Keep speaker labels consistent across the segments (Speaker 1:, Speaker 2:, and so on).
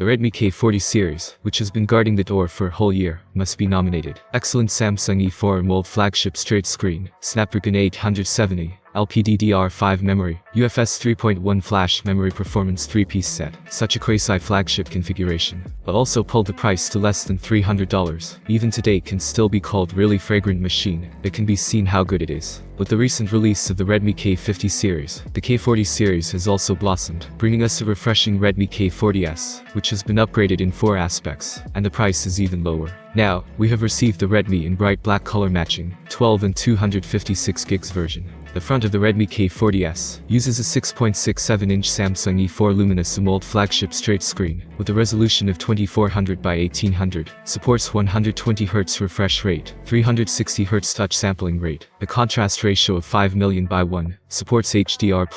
Speaker 1: The Redmi K40 series, which has been guarding the door for a whole year, must be nominated. Excellent Samsung E4 AMOLED flagship straight screen, Snapdragon 870, LPDDR5 memory, UFS 3.1 flash memory performance 3-piece set. Such a quasi-flagship configuration, but also pulled the price to less than $300. Even today can still be called really fragrant machine. It can be seen how good it is. With the recent release of the Redmi K50 series, the K40 series has also blossomed, bringing us a refreshing Redmi K40S, which has been upgraded in 4 aspects, and the price is even lower. Now, we have received the Redmi in bright black color matching, 12 and 256 gigs version. The front of the Redmi K40S uses a 6.67-inch Samsung E4 luminous AMOLED flagship straight screen with a resolution of 2400 by 1800, supports 120Hz refresh rate, 360Hz touch sampling rate, a contrast ratio of 5 million by 1, supports HDR+,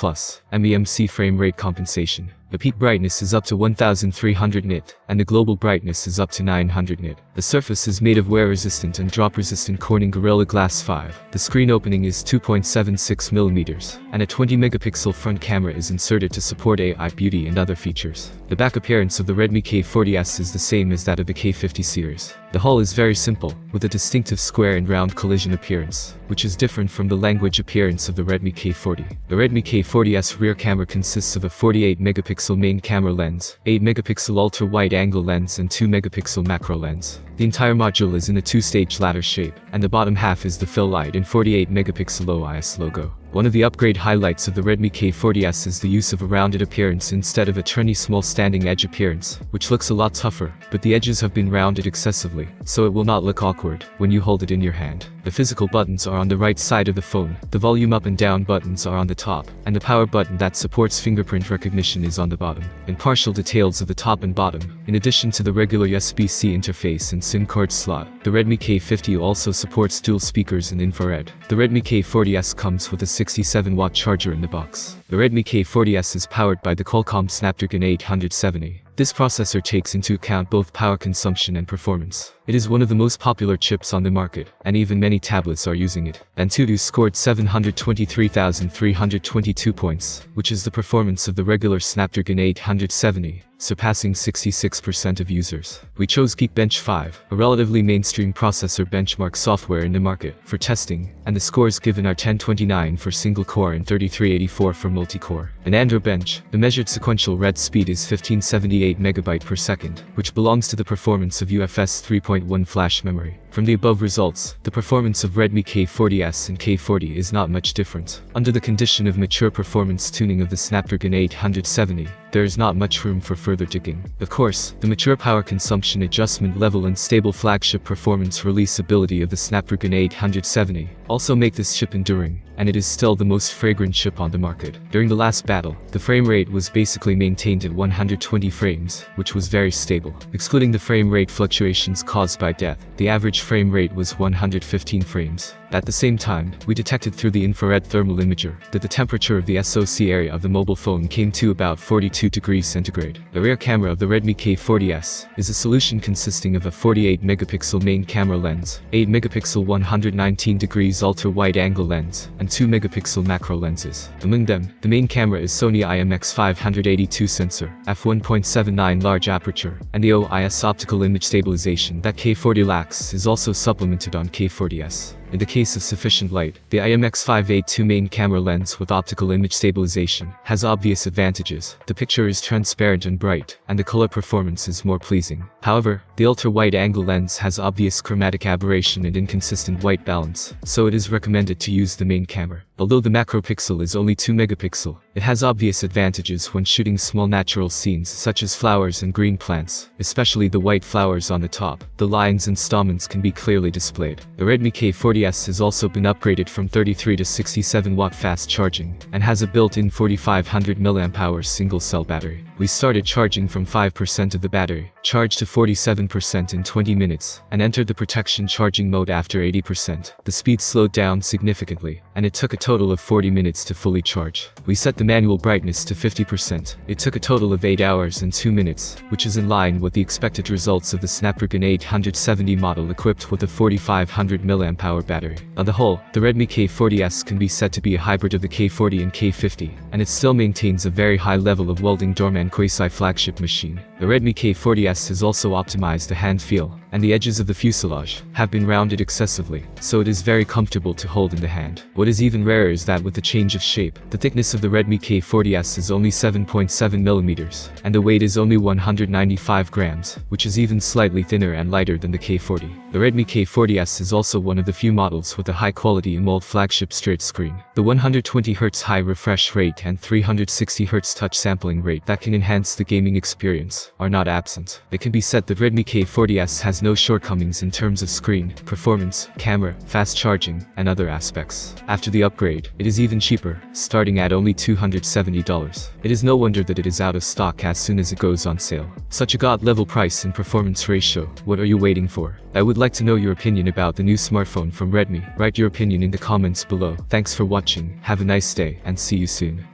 Speaker 1: MEMC frame rate compensation. The peak brightness is up to 1300 nit, and the global brightness is up to 900 nit. The surface is made of wear-resistant and drop-resistant Corning Gorilla Glass 5. The screen opening is 2.76mm, and a 20-megapixel front camera is inserted to support AI beauty and other features. The back appearance of the Redmi K40S is the same as that of the K50 series. The hull is very simple, with a distinctive square and round collision appearance, which is different from the language appearance of the Redmi K40. The Redmi K40S rear camera consists of a 48-megapixel main camera lens, 8-megapixel ultra-wide-angle lens and 2-megapixel macro lens. The entire module is in a 2-stage ladder shape, and the bottom half is the fill light and 48-megapixel OIS logo. One of the upgrade highlights of the Redmi K40S is the use of a rounded appearance instead of a trendy small standing edge appearance, which looks a lot tougher, but the edges have been rounded excessively, so it will not look awkward when you hold it in your hand. The physical buttons are on the right side of the phone, the volume up and down buttons are on the top, and the power button that supports fingerprint recognition is on the bottom. In partial details of the top and bottom, in addition to the regular USB-C interface and SIM card slot, the Redmi K50 also supports dual speakers and infrared. The Redmi K40S comes with a 67-watt charger in the box. The Redmi K40S is powered by the Qualcomm Snapdragon 870. This processor takes into account both power consumption and performance. It is one of the most popular chips on the market, and even many tablets are using it. Antutu scored 723,322 points, which is the performance of the regular Snapdragon 870, surpassing 66% of users. We chose Geekbench 5, a relatively mainstream processor benchmark software in the market, for testing, and the scores given are 1029 for single-core and 3384 for multi-core. In AndroBench, the measured sequential read speed is 1578 megabyte per second, which belongs to the performance of UFS 3.1 flash memory. From the above results, the performance of Redmi K40S and K40 is not much different. Under the condition of mature performance tuning of the Snapdragon 870, there is not much room for further digging. Of course, the mature power consumption adjustment level and stable flagship performance release ability of the Snapdragon 870 also make this chip enduring, and it is still the most fragrant chip on the market. During the last battle, the frame rate was basically maintained at 120 frames, which was very stable. Excluding the frame rate fluctuations caused by death, the average frame rate was 115 frames. At the same time, we detected through the infrared thermal imager that the temperature of the SoC area of the mobile phone came to about 42 degrees centigrade. The rear camera of the Redmi K40S is a solution consisting of a 48-megapixel main camera lens, 8-megapixel 119 degrees ultra-wide-angle lens, and 2-megapixel macro lenses. Among them, the main camera is Sony IMX582 sensor, f1.79 large aperture, and the OIS optical image stabilization that K40 lacks is also supplemented on K40S. In the case of sufficient light, the IMX582 main camera lens with optical image stabilization has obvious advantages. The picture is transparent and bright, and the color performance is more pleasing. However, the ultra-wide-angle lens has obvious chromatic aberration and inconsistent white balance, so it is recommended to use the main camera. Although the macro pixel is only 2 megapixel, it has obvious advantages when shooting small natural scenes such as flowers and green plants, especially the white flowers on the top. The lines and stamens can be clearly displayed. The Redmi K40S has also been upgraded from 33 to 67 watt fast charging, and has a built-in 4500 mAh single-cell battery. We started charging from 5% of the battery, charged to 47% in 20 minutes, and entered the protection charging mode after 80%. The speed slowed down significantly, and it took a total of 40 minutes to fully charge. We set the manual brightness to 50%. It took a total of 8 hours and 2 minutes, which is in line with the expected results of the Snapdragon 870 model equipped with a 4500 mAh battery. On the whole, the Redmi K40S can be said to be a hybrid of the K40 and K50, and it still maintains a very high level of welding doorman quasi-flagship machine. The Redmi K40S has also optimized the hand feel, and the edges of the fuselage have been rounded excessively, so it is very comfortable to hold in the hand. What is even rarer is that with the change of shape, the thickness of the Redmi K40S is only 7.7mm, and the weight is only 195 grams, which is even slightly thinner and lighter than the K40. The Redmi K40S is also one of the few models with a high-quality AMOLED flagship straight screen. The 120Hz high refresh rate and 360Hz touch sampling rate that can enhance the gaming experience are not absent. It can be said that Redmi K40S has no shortcomings in terms of screen, performance, camera, fast charging, and other aspects. After the upgrade, it is even cheaper, starting at only $270. It is no wonder that it is out of stock as soon as it goes on sale. Such a god-level price and performance ratio, what are you waiting for? I would like to know your opinion about the new smartphone from Redmi. Write your opinion in the comments below. Thanks for watching, have a nice day, and see you soon.